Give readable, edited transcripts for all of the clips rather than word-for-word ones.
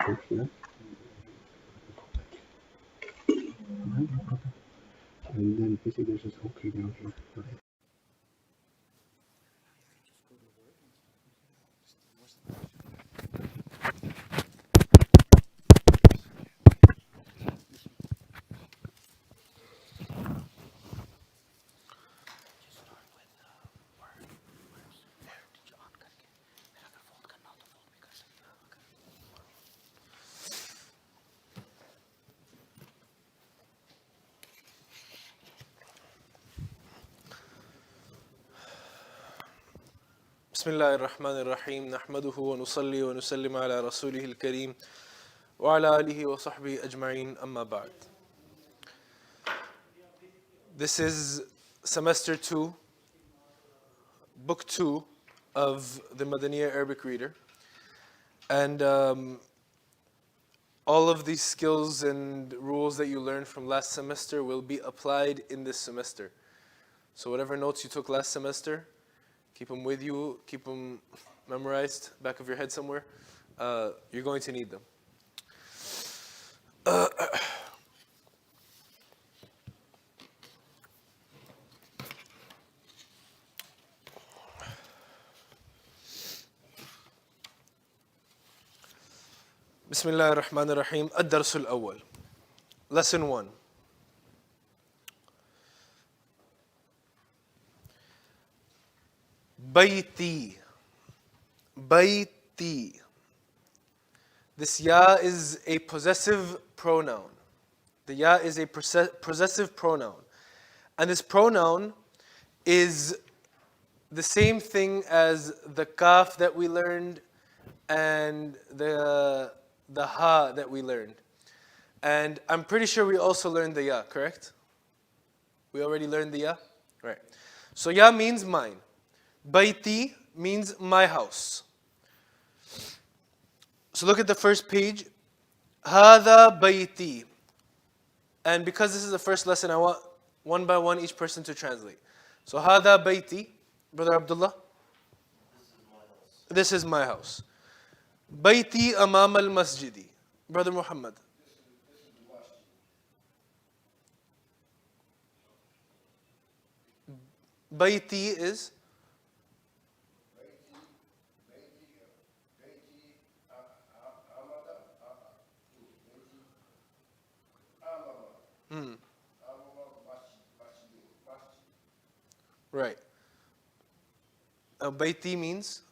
Yeah. And then basically there's this OK down here. بسم الله الرحمن الرحيم نحمده ونصلي ونسلم على رسوله الكريم وعلى آله وصحبه أجمعين أما بعد. This is semester 2, book 2 of the Madaniya Arabic Reader. And all of these skills and rules that you learned from last semester will be applied in this semester. So whatever notes you took last semester, keep them with you, keep them memorized, back of your head somewhere. You're going to need them. بسم الله الرحمن الرحيم. الدرس الأول. Lesson 1. بيتي. بيتي. This ya is a possessive pronoun. The ya is a possessive pronoun. And this pronoun is the same thing as the kaf that we learned and the ha that we learned. And I'm pretty sure we also learned the ya, correct? We already learned the ya? Right. So ya means mine. Baiti means my house. So look at the first page. Hada baiti. And because this is the first lesson, I want one by one each person to translate. So hada baiti, Brother Abdullah. This is my house. Baiti amam al masjidi, Brother Muhammad. Baiti is right. Baiti means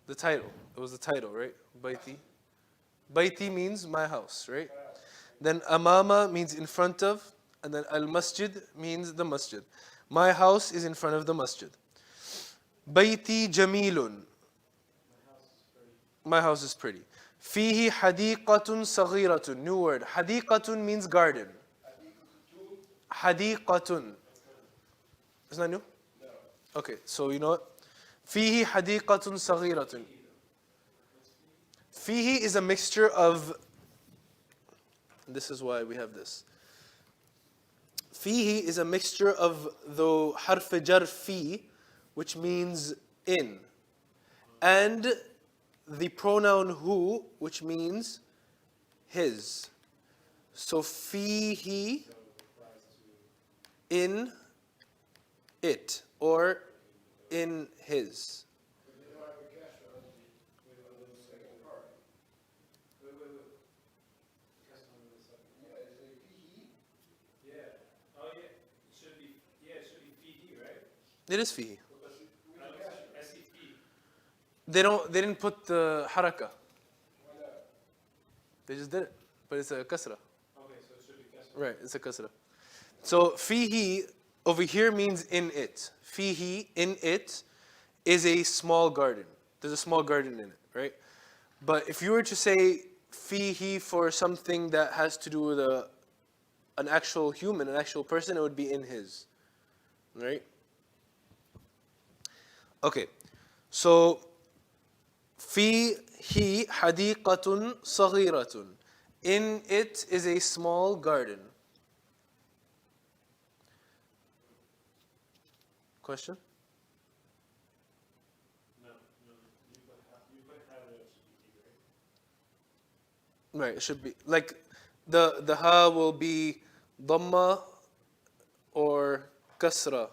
the title. It was the title, right? Baiti. Baiti means my house, right? Then amama means in front of, and then al masjid means the masjid. My house is in front of the masjid. Baiti jamilun. My house is pretty. Fihi hadiqatun saghiratun. New word. Hadiqatun means garden. Hadiqatun. Isn't that new? Okay, so you know what? Fihi hadiqatun saghiratun. Fihi is a mixture of, this is why we have this. Fihi is a mixture of the harf jar fi, which means in, and the pronoun hu, which means his. So fihi, in it, or in his. It is fihi. They didn't put the haraka. They just did it. But it's a kasra. Right, it's a kasra. So fihi over here means in it. Fihi, in it, is a small garden. There's a small garden in it, right? But if you were to say fihi for something that has to do with an actual human, an actual person, it would be in his. Right? Okay. So fihi hadiqatun saghiratun. In it is a small garden. Question? Right, it should be like the ha will be dhamma or kasra.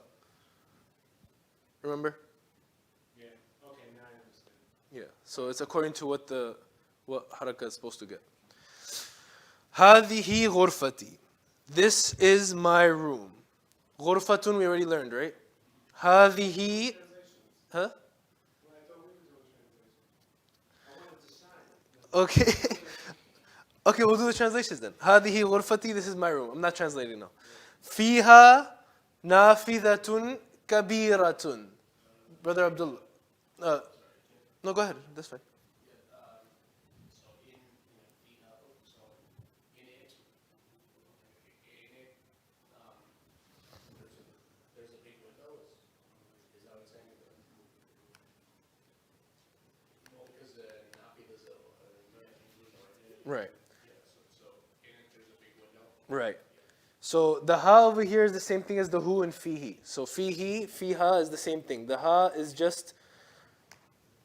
Remember? Yeah. Okay, now I understand. Yeah. So it's according to what haraka is supposed to get. هذه غرفتي. This is my room. غرفتun we already learned, right? هذه huh? Well, I thought we were doing translation. I wanted to shine. Okay. Okay, we'll do the translations then. هذه غرفتي, this is my room. I'm not translating now. فيها نافذة كبيرة. Brother Abdullah. No, go ahead. That's fine. Right. Right. So the ha over here is the same thing as the hu in fihi. So fihi, fiha is the same thing. The ha is just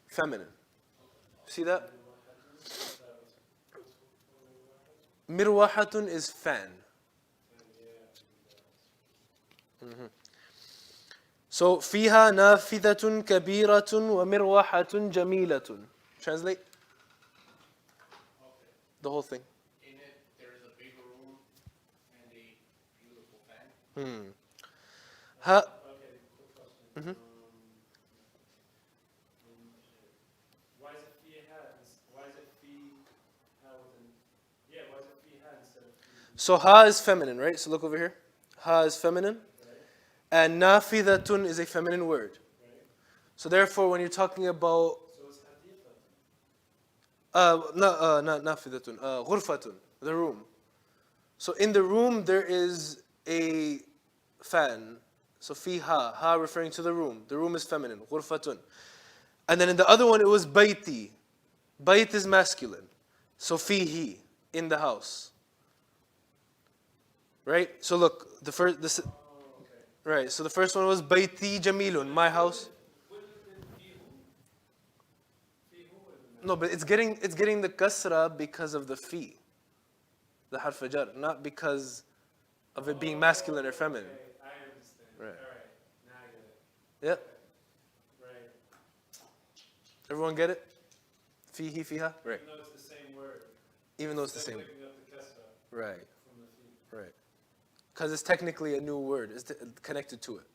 feminine. See that? Mirwahatun is fan. So fiha nafidatun kabiratun wa mirwahatun jamilatun. Translate the whole thing. In it, there is a big room and a beautiful fan. Ha. Okay, quick question. Why is it fiha? Why is it fiha yeah, why is it fiha instead of fi? So ha is feminine, right? So look over here. Ha is feminine. Right? And nafidatun is a feminine word. Right? So therefore, when you're talking about So it's haditha. not nafidatun, ghurfatun, the room. So in the room there is a fan. So fiha, ha referring to the room. The room is feminine, ghurfatun. And then in the other one it was bayti. Bayt is masculine. So fihi, in the house. Right? So look, this Oh, okay. right. So the first one was bayti jamilun, my house. Wouldn't it have been fihu? Fihu would have been No, but it's getting the kasra because of the fi, the harf jar, not because of it being masculine or feminine. Okay, I understand. Right. All right, now I get it. Yeah, Right. everyone get it? Fihi, fiha, right? Even though it's the same word. Even though it's the Instead same, of picking up the kasra right, from the fi. right. Because it's technically a new word. It's connected to it.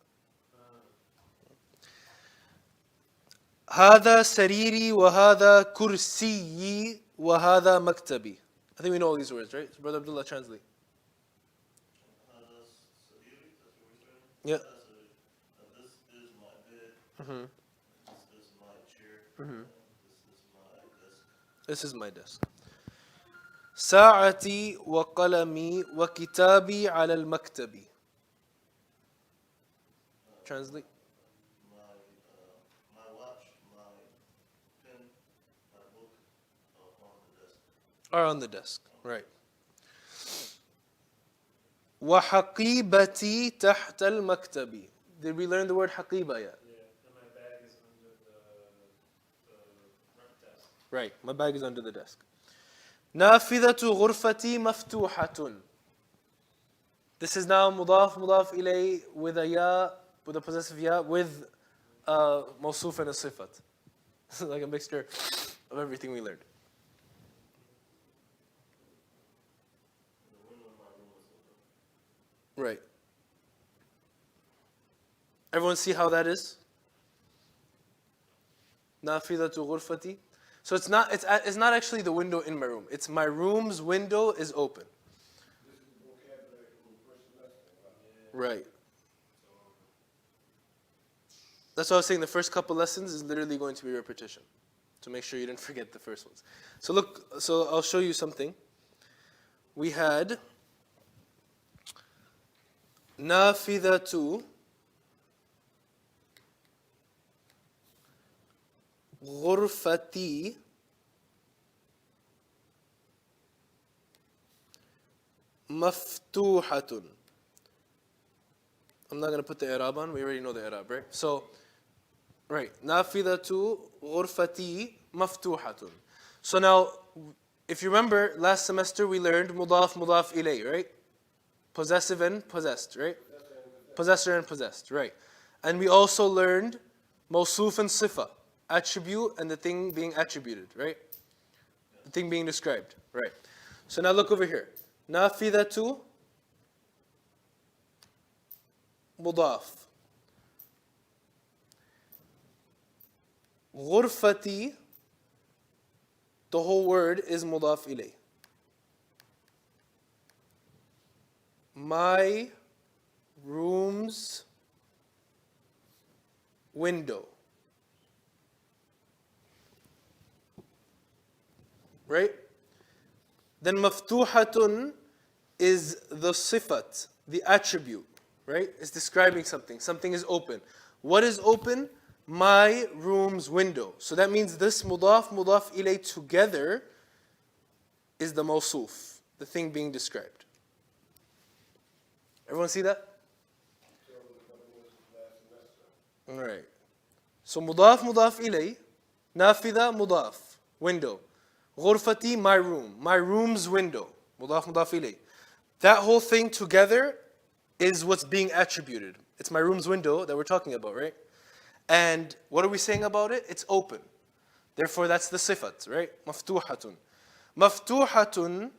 هذا سريري وهذا كرسيي وهذا مكتبي. I think we know all these words, right? So Brother Abdullah, translate. Yeah. This is my bed. Mhm. This is my chair. Mhm. This This is is my desk. my desk. ساعتي وقلمي وكتابي على المكتب. Translate. My watch, my pen, my book on the desk. Are on the desk, right. وحقيبتي تحت المكتب. Did we learn the word حقيبة yet? Yeah, and my bag is under the front desk. Right, my bag is under the desk. نافذة غرفتي مفتوحة. This is now مضاف إليه with a ya, with a possessive ya, with موصوف and a صفت. This is like a mixture of everything we learned. Right. Everyone see how that is? نافذة غرفتي. So it's not actually the window in my room. It's my room's window is open. Right. That's why I was saying the first couple lessons is literally going to be repetition, to make sure you didn't forget the first ones. So look, so I'll show you something. We had نافذة غرفتي مفتوحة. I'm not going to put the i'rab on. We already know the i'rab, right? So, right. نافذة غرفتي مفتوحة. So now, if you remember, last semester we learned mudaf, mudaf ilay, right? Possessive and possessed, right? Possessor and possessed, right? And we also learned mawsuf and sifa, attribute and the thing being attributed, right? The thing being described, right? So now look over here. Nafidatu mudaf. Ghurfati, the whole word is mudaf ilay. My room's window. Right? Then maftuhatun is the sifat, the attribute, right? It's describing something. Something is open. What is open? My room's window. So that means this mudaf, mudaf ilay together is the mawsuf, the thing being described. Everyone see that? Alright. So mudaf, mudaf ilay, nafida, mudaf, window. Ghurfati, my room. My room's window. Mudaf, mudaf ilay. That whole thing together is what's being attributed. It's my room's window that we're talking about, right? And what are we saying about it? It's open. Therefore, that's the sifat, right? Maftuhatun. Maftuhatun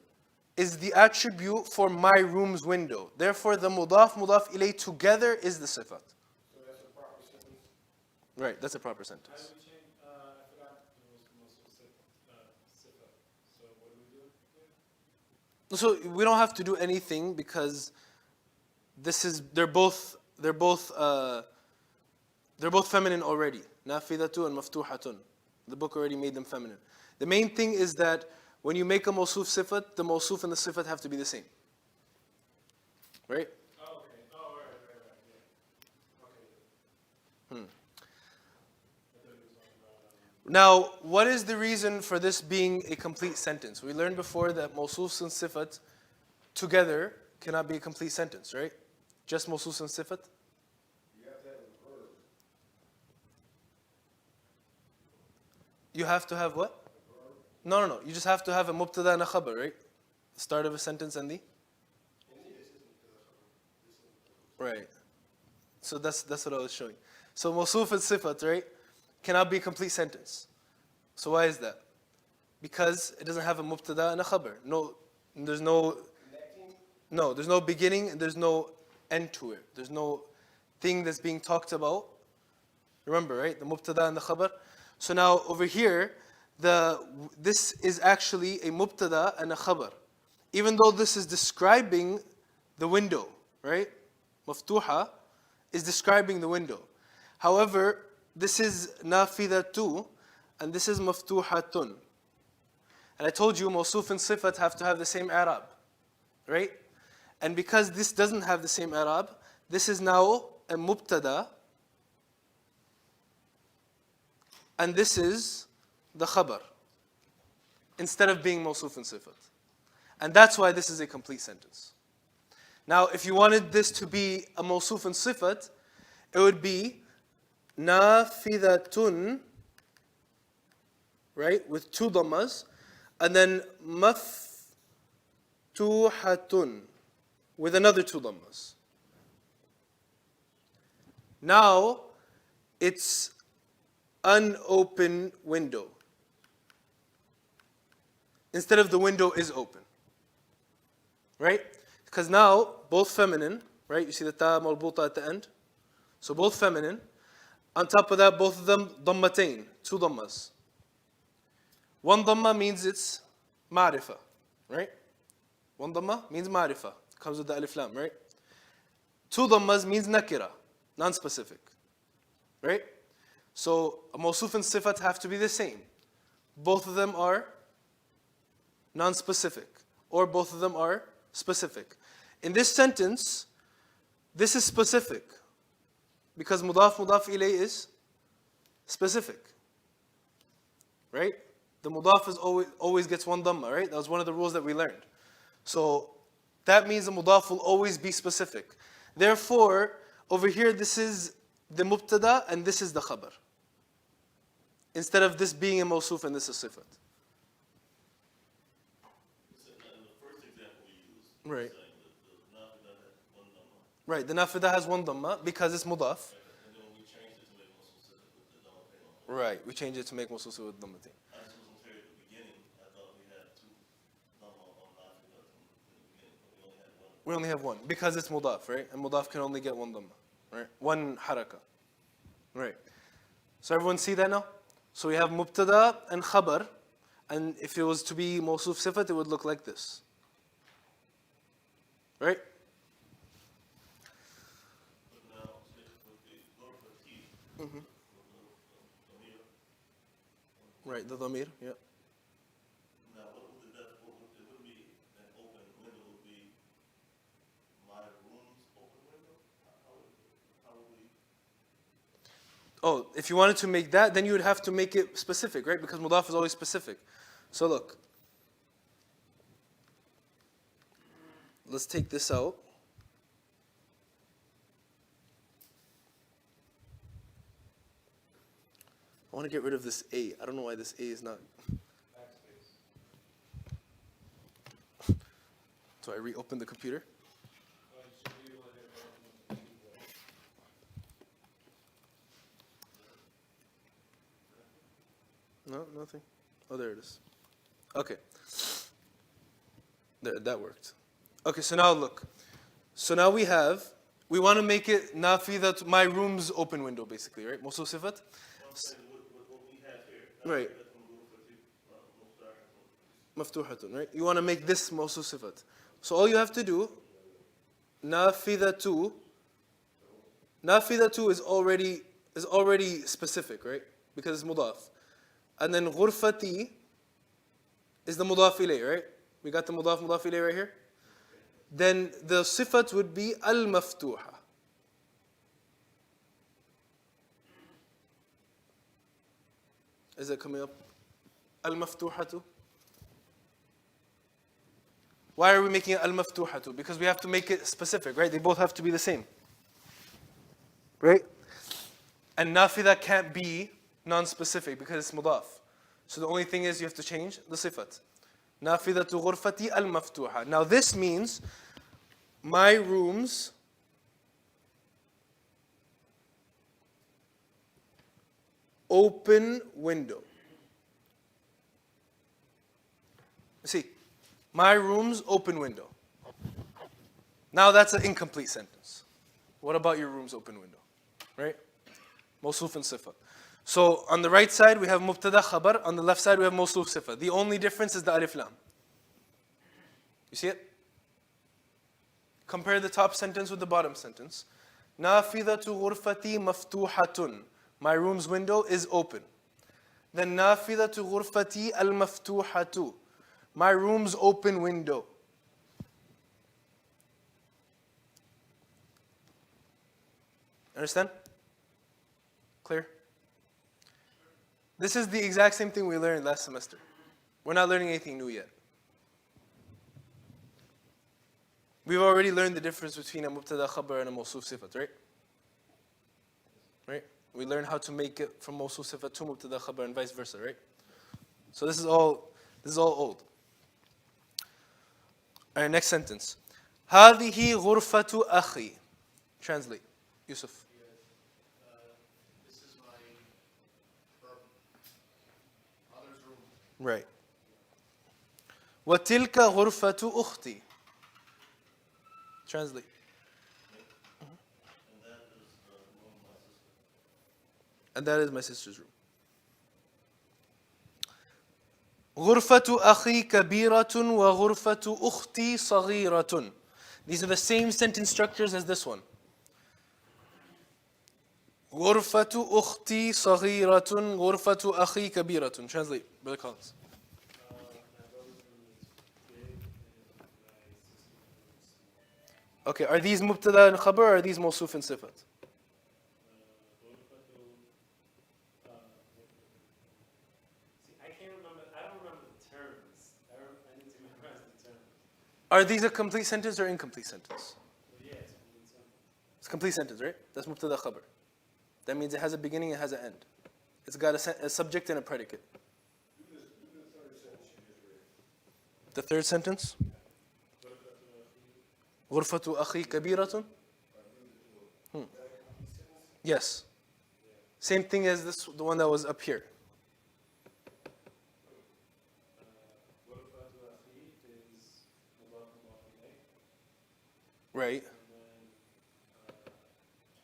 is the attribute for my room's window. Therefore, the mudaf, mudaf ilay together is the sifat. So that's a proper sentence. Right, that's a proper How sentence. do we change, I forgot, it was most sifa. So what do we do? So we don't have to do anything because they're both feminine already. Nafidatu and maftuhatun. The book already made them feminine. The main thing is that when you make a mawsuf sifat, the mawsuf and the sifat have to be the same. Right? Oh, okay. Oh, right, yeah. Okay. Now, what is the reason for this being a complete sentence? We learned before that mawsufs and sifat together cannot be a complete sentence, right? Just mawsufs and sifat? You have to have what? No. You just have to have a mubtada and a khabar, right? The start of a sentence and the? Right. So that's what I was showing. So mawsuf and sifat, right, cannot be a complete sentence. So why is that? Because it doesn't have a mubtada and a khabar. There's no beginning and there's no end to it. There's no thing that's being talked about. Remember, right? The mubtada and the khabar. So now over here, this is actually a mubtada and a khabar. Even though this is describing the window, right? Maftuha is describing the window. However, this is nafidatu and this is maftuhatun. And I told you mawsuf and sifat have to have the same i'rab, right? And because this doesn't have the same i'rab, this is now a mubtada and this is the khabar instead of being mawsuf and sifat. And that's why this is a complete sentence. Now, if you wanted this to be a mawsuf and sifat, it would be nafidatun, right, with two dhammas, and then maftuhatun with another two dhammas. Now, it's an open window. Instead of the window is open. Right? Because now, both feminine, right? You see the ta malbuta at the end? So both feminine. On top of that, both of them dhammatain, two dhammas. One dhamma means it's ma'rifah, right? One dhamma means ma'rifah. Comes with the alif lam, right? Two dhammas means nakira, non-specific. Right? So a mawsuf and sifat have to be the same. Both of them are non-specific, or both of them are specific. In this sentence, this is specific, because mudaf ilay is specific. Right? The mudaf is always gets one dhamma, right? That was one of the rules that we learned. So that means the mudaf will always be specific. Therefore, over here this is the mubtada and this is the khabar. Instead of this being a mawsuf and this is sifat. Right. saying the nafida has one dhamma. Right. The nafida has one dhamma because it's mudaf. And then we changed it to make mawsul sifat with the dhamma thing on. Right. We change it to make mawsul with dhammatin. I just wasn't clear at the beginning. I thought we had two dhamma on nafida in the beginning, but we only had one. We only have one because it's mudaf, right? And mudaf can only get one dhamma, right? One haraka, right? So everyone see that now? So we have mubtada and khabar, and if it was to be mawsuf sifat, it would look like this, right? But now, with the ghurfati, Right, the dhamir, yeah. now what would the def, what would, it would be an open window would be my room's open window? How would we? Oh, if you wanted to make that, then you would have to make it specific, right? Because mudaf is always specific. So look, let's take this out. I want to get rid of this A. I don't know why this A is not. So I reopen the computer. No, nothing. Oh, there it is. Okay. There, that worked. Okay, so now look. So now we want to make it nafidat, my room's open window, basically, right? Mawsul sifat? What we have here. Right. Maftuhatun, right? You want to make this mawsul sifat. So all you have to do, nafidatu is already specific, right? Because it's mudaf. And then ghurfati is the mudaf ilay, right? We got the mudaf ilay right here. Then the sifat would be al-maftuha. Is it coming up? Al-maftuhatu. Why are we making it al-maftuhatu? Because we have to make it specific, right? They both have to be the same. Right? And nafida can't be non-specific because it's mudaf. So the only thing is you have to change the sifat. Nafidatu ghurfati al-maftuha. Now this means my room's open window. See, my room's open window. Now that's an incomplete sentence. What about your room's open window? Right? Mawsuf and sifa. So on the right side we have mubtada khabar, on the left side we have mawsuf sifa. The only difference is the alif lam. You see it? Compare the top sentence with the bottom sentence. Nafidatu ghurfati maftuhatun. My room's window is open. Then nafidatu ghurfati al-maftuhatu. My room's open window. Understand? Clear? This is the exact same thing we learned last semester. We're not learning anything new yet. We've already learned the difference between a mubtada khabar and a mawsuf sifat, right? Right? We learned how to make it from mawsuf sifat to mubtada khabar and vice versa, right? So this is all old. Alright, next sentence. هذه غرفة أخي. Translate. Yusuf. This is my mother's room. Right. وتلك غرفة أختي. Translate. And that is my sister's room. غرفة أخي كبيرة وغرفة أختي صغيرة. These are the same sentence structures as this one. غرفة أختي صغيرة غرفة أخي كبيرة. Translate, Brother Collins. Okay, are these mubtada and khabar or are these mawsuf and sifat? I can't remember. I don't remember the terms. I need to memorize the terms. Are these a complete sentence or incomplete sentence? But yeah, it's really simple. It's a complete sentence, right? That's mubtada khabar. That means it has a beginning, it has an end. It's got a subject and a predicate. The third sentence? غرفة أخي كبيرة. Yes. Same thing as this, the one that was up here. غرفة أخي is مضاف مضاف إليه. Right. And then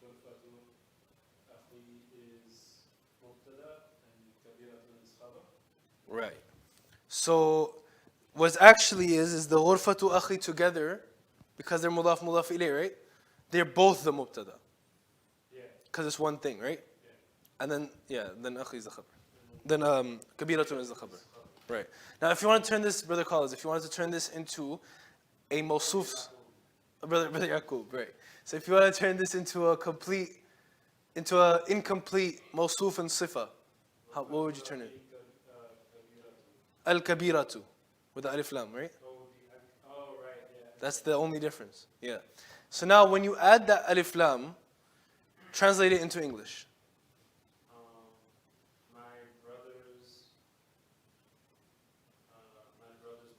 غرفة أخي is مبتدأ and كبيرة is خبر. Right. So what actually is the غرفة أخي together, because they're مضاف مضاف إليه, right? They're both the mubtada. Yeah. Because it's one thing, right? Yeah. And then, then أخي is the khabar. Then كبيرة is the khabar. Right. Now if you want to turn this, Brother Khalid, if you wanted to turn this into a mawsuf, Brother Yaqub, right. So if you want to turn this into a incomplete mawsuf and sifa, what would you turn it? Al-kabiratu, with the alif lam, right? Oh, right, yeah. That's the only difference. Yeah. So now when you add that alif lam, translate it into English. My brother's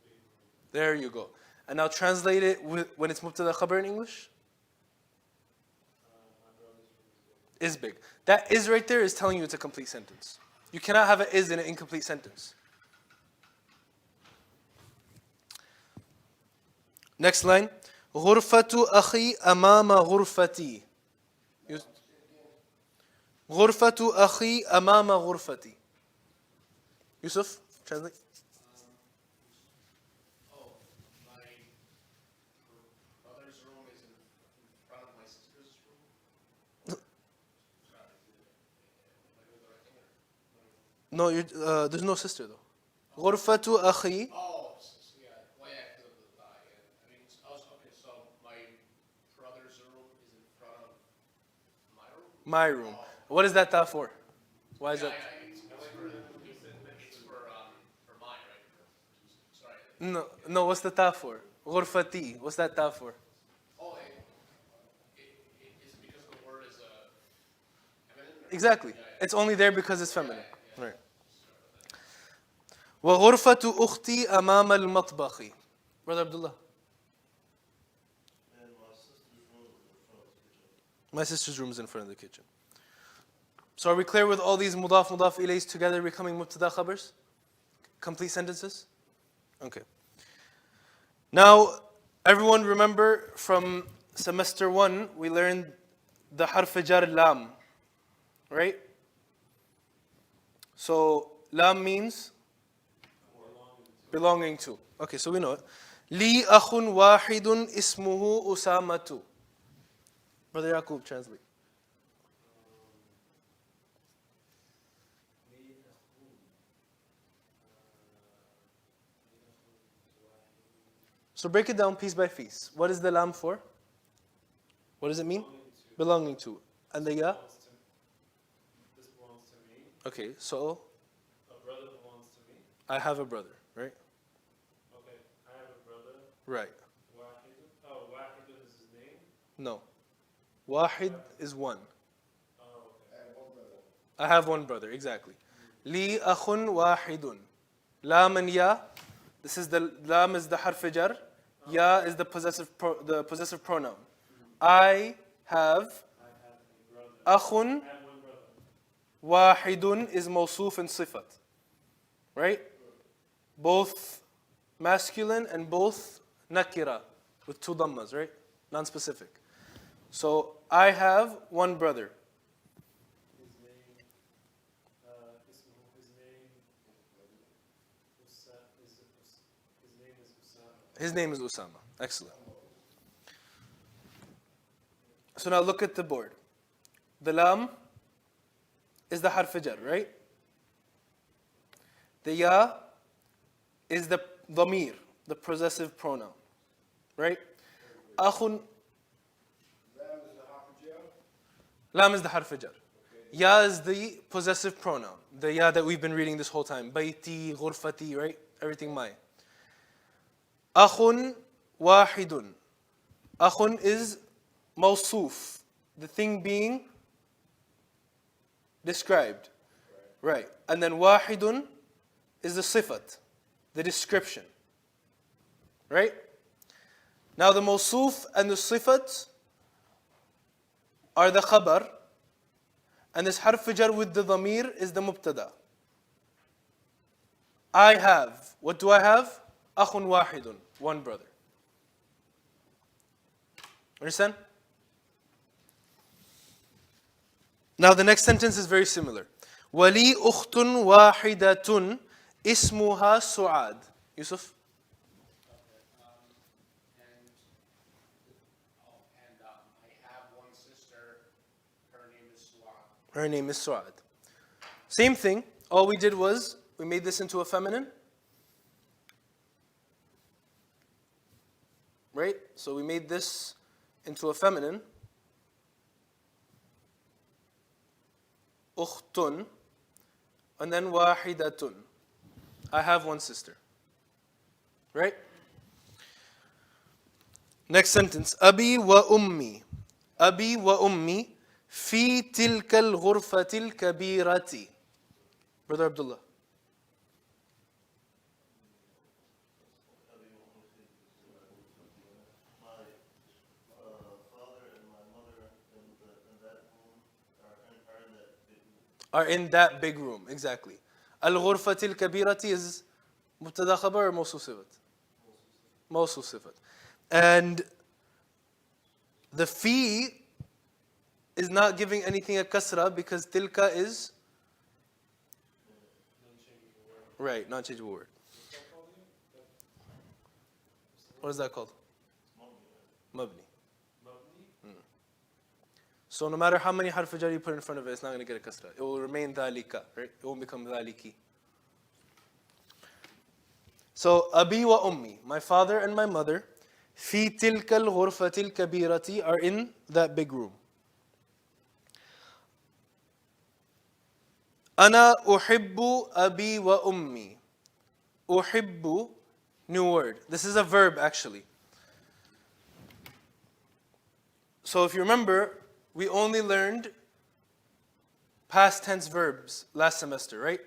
big room. There you go. And now translate it when it's mubtada khabar in English. My brother's room is big. Is big. That is right there is telling you it's a complete sentence. You cannot have an is in an incomplete sentence. Next line. غرفة أخي أمام غرفتي. غرفة أخي أمام غرفتي. Yusuf, translate. Oh, my brother's room is in front of my sister's room. No, there's no sister though. غرفة أخي. Oh, yeah. Well, yeah, because of the yeah. I mean, okay. So my brother's room is in front of my room. My room. What is that ta for? Why is that? It's for mine, right? Sorry. No, what's the ta for? غرفتي. What's that ta for? Oh, it's because the word is feminine. Or Exactly. It's only there because it's feminine. Right. وغرفة أختي أمام المطبخ. Brother Abdullah. And my sister's room is in front of the kitchen. My sister's room is in front of the kitchen. So are we clear with all these mudaf ilays together becoming mubtada khabars? Complete sentences? Okay. Now, everyone remember from semester 1, we learned the harf jar lam, right? So, lam means belonging to. Okay, so we know it. Li akhun wahidun ismuhu usamatu. Brother Yaqub, translate. So break it down piece by piece. What is the lam for? What does it mean? Belonging to. And the ya? This belongs to me. Okay, so A brother belongs to me. I have a brother, right? Okay, I have a brother. Right. Wahid. Oh, Wahid is his name. No. Wahid is one. Oh, okay. I have one brother, exactly. Li akhun wahidun. Lam and ya. This is the lam is the harf jar. Ya is the possessive pronoun. I have I have a brother. akhun. I have one brother. Wahidun is mawsuf and sifat. Right? Both masculine and both nakira with two dhammas, right? Non-specific. So I have one brother. His name, His name is Usama. Excellent. So now look at the board. The lam is the harf jar, right? The ya is the dhamir, the possessive pronoun, right? Akhun. Lam is the harf jar. Ya is the possessive pronoun. The ya that we've been reading this whole time. Bayti, ghurfati, right? Everything mine. Akhun wahidun. Akhun is mawsuf, the thing being described. Right. And then wahidun is the sifat, the description. Right? Now the mawsuf and the sifat are the khabar, and this harf jar with the dhamir is the mubtada. I have. What do I have? Akhun wahidun, one brother. Understand? Now the next sentence is very similar. Wali ukhtun wahidatun ismuha Su'ad. Yusuf? I have one sister, her name is Su'ad. Her name is Su'ad. Same thing. All we did was we made this into a feminine. Right? So we made this into a feminine. Ukhtun. And then wahidatun. I have one sister. Right? Next sentence. Abi wa ummi. Abi wa ummi. Fi tilka al-ghurfati al-kabirati. Brother Abdullah. Are in that big room, exactly. Al-ghurfati al-kabirati is mubtada khabar or mawsuf sifat? Mawsuf sifat. And the fi is not giving anything a kasra because tilka is right, non-changeable word. What is that called? Mabni. So no matter how many harf jar you put in front of it, it's not going to get a kasra. It will remain dhalika, right? It won't become dhaliki. So abi wa ummi, my father and my mother, fi tilka al-ghurfati al-kabirati, are in that big room. Ana uhibbu abi wa ummi. Uhibbu, new word. This is a verb actually. So if you remember, we only learned past tense verbs last semester, right?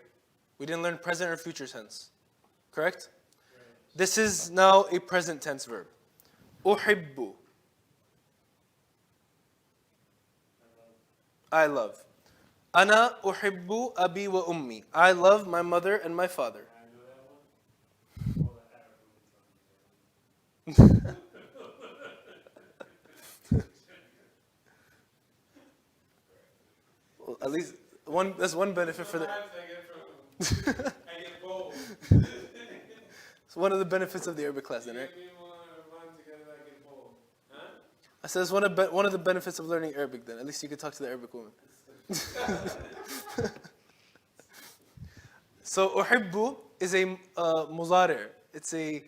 We didn't learn present or future tense. Correct? This is now a present tense verb. Uhibbu. I love. Ana uhibbu abi wa ummi. I love my mother and my father. Well, at least that's one benefit for the. I get both. It's one of the benefits of the Arabic class, then, right? I said it's one of the benefits of learning Arabic. Then at least you could talk to the Arabic woman. So uhibbu is a muzari'. It's a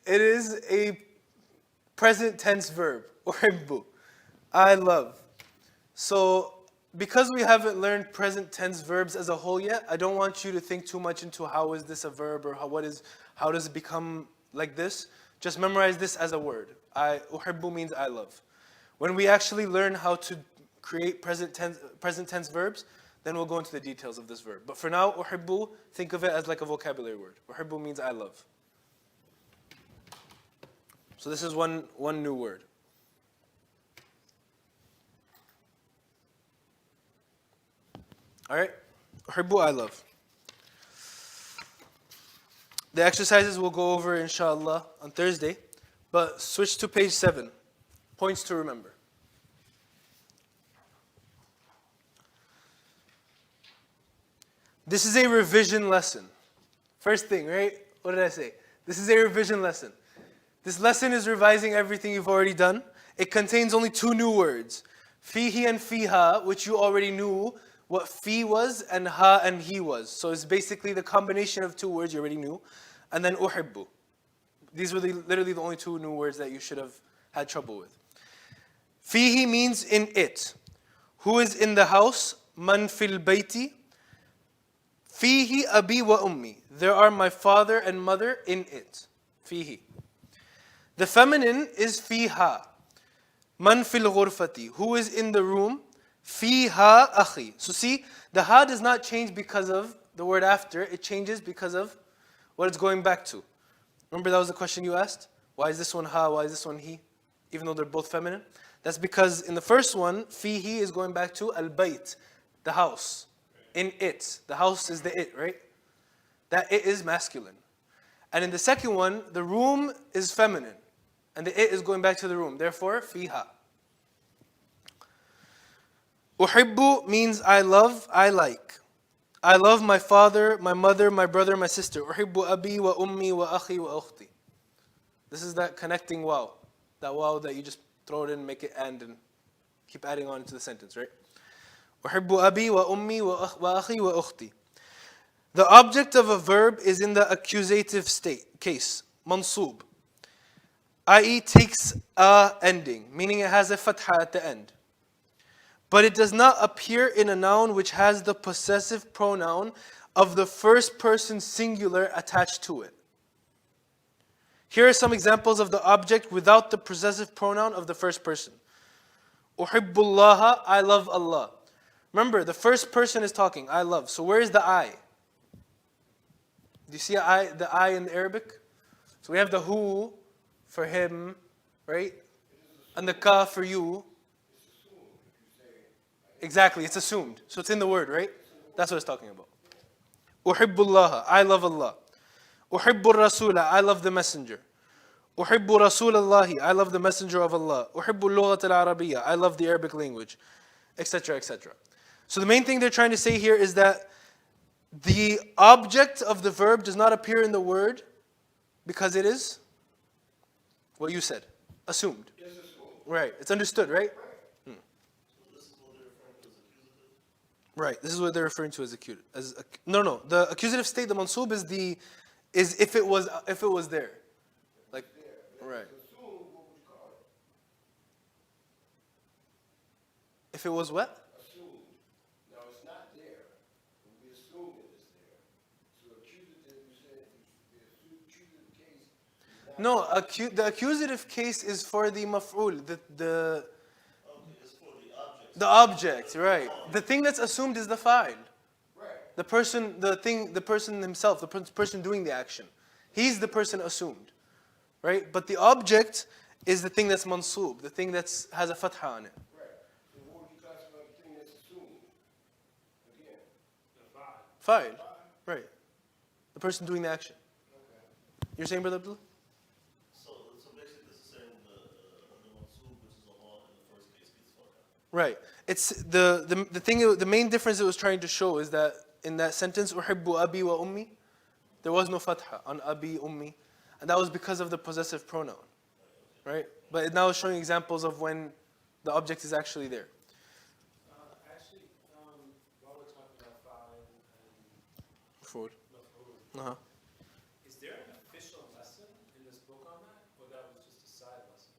it is a present tense verb. Uhibbu. I love. So because we haven't learned present tense verbs as a whole yet, I don't want you to think too much into how is this a verb or how does it become like this. Just memorize this as a word. Uhibbu means I love. When we actually learn how to create present tense verbs, then we'll go into the details of this verb. But for now, uhibbu, think of it as like a vocabulary word. Uhibbu means I love. So this is one new word. All right? Uhibbu, I love. The exercises we'll go over, inshallah, on Thursday. But switch to page 7. Points to remember. This is a revision lesson. First thing, right? What did I say? This is a revision lesson. This lesson is revising everything you've already done. It contains only 2 new words. Fihi and fiha, which you already knew what fi was and ha and he was. So it's basically the combination of 2 words you already knew. And then uhibbu. These were literally the only 2 new words that you should have had trouble with. Fihi means in it. Who is in the house? Man fil bayti. Fihi abi wa ummi. There are my father and mother in it. Fihi. The feminine is fiha. Man fil ghurfati. Who is in the room? Fiha akhi. So see, the ha does not change because of the word after. It changes because of what it's going back to. Remember that was the question you asked? Why is this one ha? Why is this one he? Even though they're both feminine. That's because in the first one, fihi is going back to al-bayt, the house. In it. The house is the it, right? That it is masculine. And in the second one, the room is feminine. And the it is going back to the room. Therefore, fiha. Uhibbu means I love, I like. I love my father, my mother, my brother, my sister. Uhibbu abi wa ummi wa akhi wa ukhti. This is that connecting wow. That wow that you just throw it in, make it and keep adding on to the sentence, right? Uhibbu abi wa ummi wa akhi wa ukhti. The object of a verb is in the accusative state, case, mansub, i.e. takes a ending, meaning it has a fatha at the end. But it does not appear in a noun which has the possessive pronoun of the first person singular attached to it. Here are some examples of the object without the possessive pronoun of the first person. Uhibbullaha, I love Allah. Remember, the first person is talking, I love. So where is the I? Do you see the I in Arabic? So we have the who for him, right? And the ka for you. Exactly, it's assumed. So it's in the word, right? That's what it's talking about. Uhibbullaha, I love Allah. Uhibbu rasula, I love the messenger. Uhibbu rasulallahi, I love the messenger of Allah. Uhibbu lughat al-arabiyya, I love the Arabic language, etc., etc. So the main thing they're trying to say here is that the object of the verb does not appear in the word because it is what you said, assumed. Right, it's understood, right? Right. This is what they're referring to as accusative. No. The accusative state, the mansub, is if it was there, like, right. If it was what? Assumed. Now it's not there. We assume it is there. So accusative, you said the accusative case. Is not No, the accusative case is for the maf'ul, the It's for the object. the object, right? The thing that's assumed is the fa'il. right. The person, the person himself, the person doing the action. He's the person assumed, right? But the object is the thing that's mansub, the thing that has a fatha on it. Right. So what would you classify the thing that's assumed? Again. Fa'il, right? The person doing the action. You're saying, Brother Abdullah? So basically this is saying the mansub, which is Allah in the first case, gets fucked out. Right. It's the thing. The main difference it was trying to show is that in that sentence, "Uhibbu abi wa ummi," there was no fatha on abi ummi, and that was because of the possessive pronoun, right? But it now is showing examples of when the object is actually there. Actually, while we're talking about fa'il and Forward. maf'ul, Uh-huh. is there an official lesson in this book on that, or that was just a side lesson?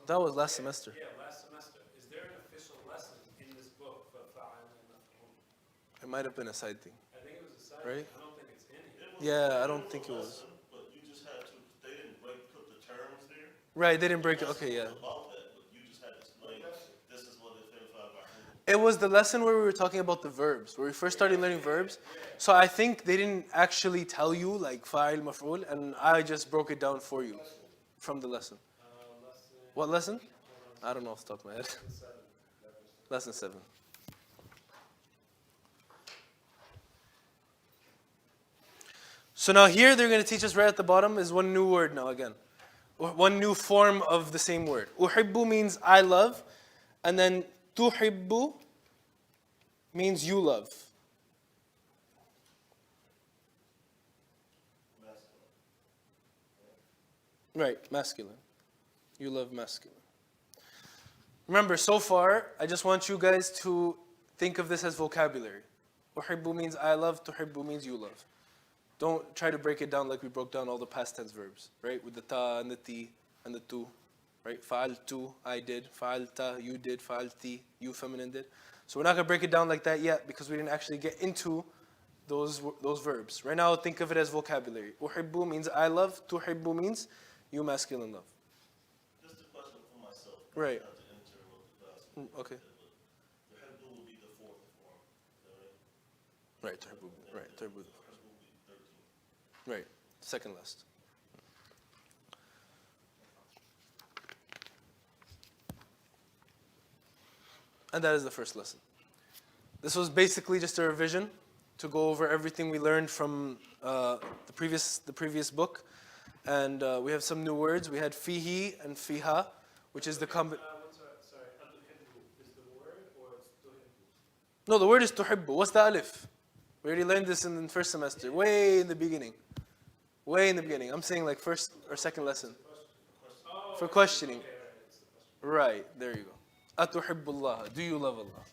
That was last semester. Yeah, last semester. Is there an official lesson in this book for fa'il and maf'ul? It might have been a side thing, I think it was a side. right? I don't think it's in here. Yeah, I don't think it was. But you just had to, they didn't put the terms there. Right, they didn't break it. Okay, yeah. About that, but you just had to explain, this is what is verified by who. It was the lesson where we were talking about the verbs, where we first started learning verbs. So I think they didn't actually tell you like fa'il, maf'ul, and I just broke it down for you from the lesson. What lesson? I don't know off the top of my head. Lesson 7. So now here they're going to teach us right at the bottom is one new word now again. One new form of the same word. Uhibbu means I love, and then tuhibbu means you love. Right, masculine. You love masculine. Remember, so far, I just want you guys to think of this as vocabulary. Uhibbu means I love, tuhibbu means you love. Don't try to break it down like we broke down all the past tense verbs, right? With the ta and the ti and the tu, right? Fa'altu, I did. Fa'alta, you did. Fa'alti, you feminine did. So we're not going to break it down like that yet because we didn't actually get into those verbs. Right now, think of it as vocabulary. Uhibbu means I love. Tuhibbu means you masculine love. Just a question for myself. Right. Not to enter Okay. تحبوا would be the fourth form. Is that right? Right, تحبوا. Right, تحبوا. تحبوا would be 13. Right, second last. And that is the first lesson. This was basically just a revision to go over everything we learned from the previous book. And we have some new words. We had fihi and fiha, which is the Sorry, atuhibbu is the word or it's tuhibbu? No, the word is tuhibbu. What's the alif? We already learned this in the first semester, way in the beginning. Way in the beginning. I'm saying like first or second lesson. For questioning. Right, there you go. Atuhibbullah. Do you love Allah?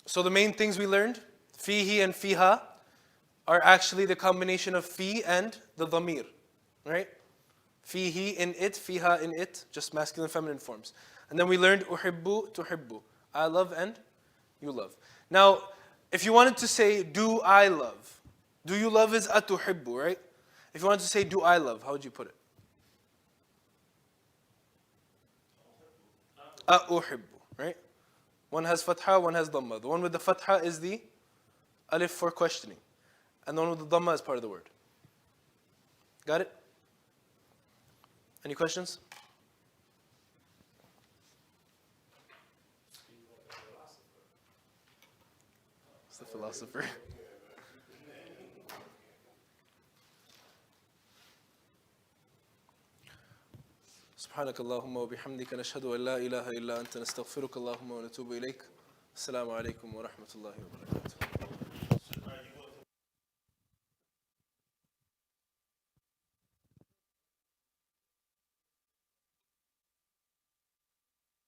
So the main things we learned, fihi and fiha, are actually the combination of fi and the dhamir. Right? Fihi in it, fiha in it, just masculine, feminine forms. And then we learned uhibbu, tuhibbu. I love and you love. Now, if you wanted to say, do I love? Do you love is atuhibbu, right? If you wanted to say, do I love, how would you put it? Uhibbu, right? One has fatha, one has dhamma. The one with the fatha is the alif for questioning. And the one with the dhamma is part of the word. Got it? Any questions? It's the philosopher. سبحانك اللهم وبحمدك نشهد أن لا إله إلا أنت نستغفرك اللهم ونتوب إليك السلام عليكم ورحمة الله وبركاته